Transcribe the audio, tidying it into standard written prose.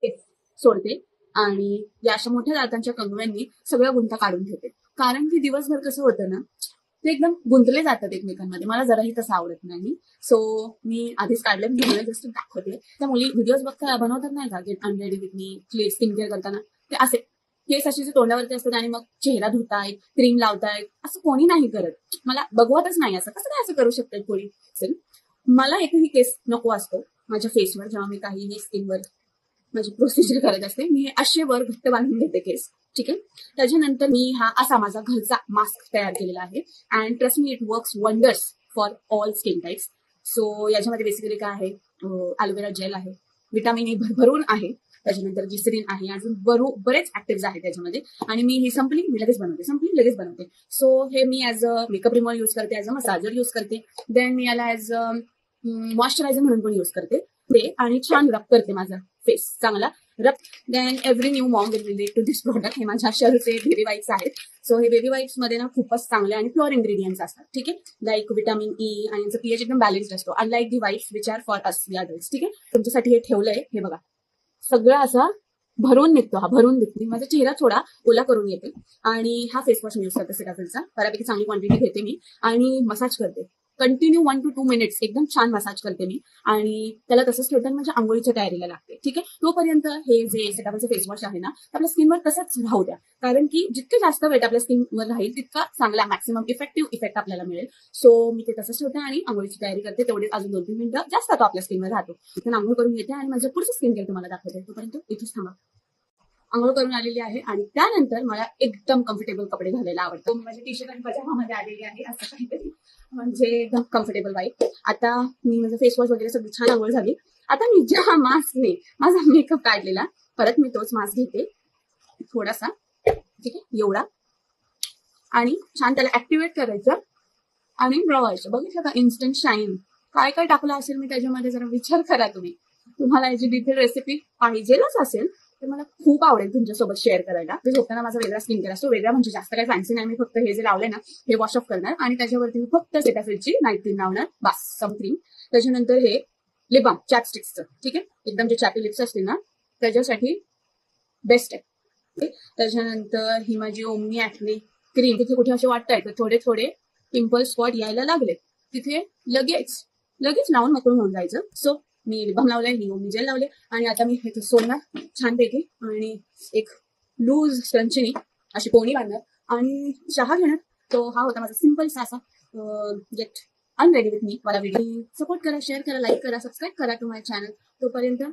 केस सोडते आणि या अशा मोठ्या दातांच्या कंगव्यांनी सगळ्या गुंता काढून घेते. कारण की दिवसभर कसं होतं ना, ते एकदम गुंतले जातात एकमेकांमध्ये. मला जराही तसं आवडत नाही. सो मी आधीच काढले, मी तुम्हाला जस्ट दाखवते. त्या मुली व्हिडिओज बघता बनवतात नाही का, gate unready with me skin care करताना, ते असे केस असे जे तोंडावरती असतात आणि मग चेहरा धुतायत, क्रीम लावतायत, असं कोणी नाही करत. मला बघवतच नाही असं. कसं काय असं करू शकतात कोणी? मला एकही केस नको असतो माझ्या फेसवर. जेव्हा मी काहीही स्किनवर माझी प्रोसिजर करत असते, मी असे वर घट्ट बांधून घेते केस. ठीक आहे. त्याच्यानंतर मी हा असा माझा घरचा मास्क तयार केलेला आहे. And trust me, it works wonders for all skin types. So याच्यामध्ये बेसिकली काय आहे, ॲलोवेरा जेल आहे, विटामिन ई भरभरून आहे, त्याच्यानंतर ग्लिसरीन आहे, अजून बरेच ऍक्टिव्ह आहेत त्याच्यामध्ये. आणि मी ही संपली लगेच बनवते. सो हे मी as a makeup remover use करते, ऍज अ मसाजर यूज करते, देन मी याला ऍज अ मॉइश्चरायझर म्हणून पण यूज करते ते, आणि छान रब करते माझा फेस चांगला rub. Then every new mom will relate to this product. हे माझ्या शहरचे बेबी वाईट्स आहेत. सो हे बेबी वाईट्स मध्ये ना खूपच चांगले आणि प्युअर इन्ग्रेडियंट्स असतात. ठीक आहे. लाईक विटामिन ई, आणि यांचा पीएच एकदम बॅलन्स्ड असतो, unlike the wipes which are for us we adults. ठीक आहे. तुमच्यासाठी हे ठेवलंय, हे बघा सगळं असा भरून निघतो. हा भरून निघते. माझा चेहरा थोडा ओला करून येते. आणि हा फेस वॉश मी यूज करते सेटाफिलचा. बऱ्यापैकी चांगली क्वांटिटी घेते मी आणि मसाज करते कंटिन्यू 1 to 2 मिनिट्स. एकदम छान मसाज करते मी आणि त्याला तसंच ठेवते आणि माझ्या आंघोळीच्या तयारीला लागते. ठीक आहे. तोपर्यंत हे जे सेटाफिलचं फेस वॉश आहे ना, आपल्या स्किनवर तसंच राहू द्या. कारण की जितके जास्त वेट आपल्या स्किनवर राहील तितका चांगला मॅक्सिमम इफेक्टिव्ह इफेक्ट आपल्याला मिळेल. सो मी ते तसंच ठेवते आणि आंघोळीची तयारी करते. तेवढे अजून 2-3 मिनिटं जास्त तो आपल्या स्किनवर राहतो. तिथून आंघोळ करून येते आणि माझं पुढचं स्किन केअर तुम्हाला दाखवते. तोपर्यंत इथेच थांबा. आंघोळ करून आलेली आहे आणि त्यानंतर मला एकदम कम्फर्टेबल कपडे घालायला आवडतो. मी माझ्या टी शर्ट आणि पजामामध्ये आलेली आहे, असं काहीतरी म्हणजे एकदम कम्फर्टेबल वाईब. आता मी माझं फेस वॉश वगैरे सगळी छान आंघोळ झाली. आता मी ज्या मास्कने माझा मेकअप काढलेला, परत मी तोच मास्क घेते थोडासा. ठीक आहे. एवढा, आणि छान त्याला ऍक्टिव्हेट करायचं आणि रवायचं. बघितलं का, इन्स्टंट शाईन. काय काय टाकलं असेल मी त्याच्यामध्ये, जरा विचार करा तुम्ही. तुम्हाला याची डिटेल रेसिपी पाहिजेलच असेल तर मला खूप आवडेल तुमच्यासोबत शेअर करायला. ते झोपताना माझा वेगळा स्किन केअर असतो. वेगळा म्हणजे जास्त काही फॅन्सी नाही. मी फक्त हे जे लावले ना, हे वॉश ऑफ करणार आणि त्याच्यावरती मी फक्त सेटाफिलची नाईट क्रीम लावणार, बस, सम क्रीम. त्याच्यानंतर हे लिप बाम चॅपस्टिक्सचं. ठीक आहे. एकदम जे चॅपी लिप्स असतील ना त्याच्यासाठी बेस्ट आहे. त्याच्यानंतर ही माझी ओमनी ऍक्ने क्रीम. तिथे कुठे असे वाटतंय तर थोडे थोडे पिंपल स्पॉट यायला लागले, तिथे लगेच लावून मोकळून होऊन जायचं. सो मी लिप बाम लावलंय, ही ओमनी जेल लावले आणि आता मी हे सोडणार छानपैकी आणि एक लूज स्क्रंचीनी अशी कोणी बांधणार आणि चहा घेणार. तो हा होता माझा सिम्पलसा असा गेट अनरेडी विथ मी वाला व्हिडिओ. सपोर्ट करा, शेअर करा, लाईक करा, सबस्क्राईब करा टू माय चॅनल. तोपर्यंत